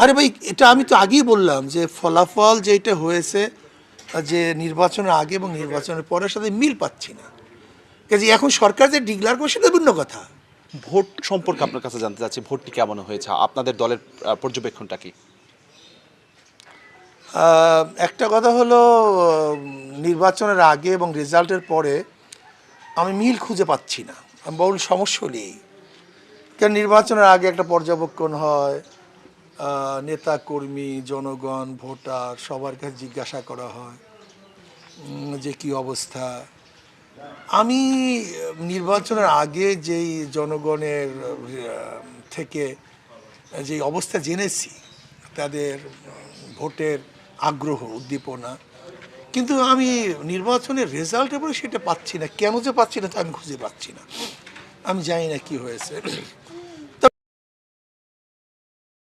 আরে ভাই, এটা আমি তো আগেই বললাম যে ফলাফল যেটা হয়েছে, যে নির্বাচনের আগে এবং নির্বাচনের পরের সাথে মিল পাচ্ছি না। কাজে এখন সরকার যে ডিক্লার করছে এটা ভিন্ন কথা। ভোট সম্পর্কে আপনার কাছে জানতে চাচ্ছি, ভোটটি কেমন হয়েছে, আপনাদের দলের পর্যবেক্ষণটা কি? একটা কথা হলো, নির্বাচনের আগে এবং রেজাল্টের পরে আমি মিল খুঁজে পাচ্ছি না। আমি বল সমস্যা হলো এই, কারণ নির্বাচনের আগে একটা পর্যবেক্ষণ হয়, নেতা কর্মী জনগণ ভোটার সবার কাছে জিজ্ঞাসা করা হয় যে কি অবস্থা। আমি নির্বাচনের আগে যেই জনগণের থেকে যে অবস্থা জেনেছি, তাদের ভোটের আগ্রহ উদ্দীপনা, কিন্তু আমি নির্বাচনের রেজাল্টের পরে সেটা পাচ্ছি না। কেন যে পাচ্ছি না তা আমি খুঁজে পাচ্ছি না। আমি জানি না কি হয়েছে।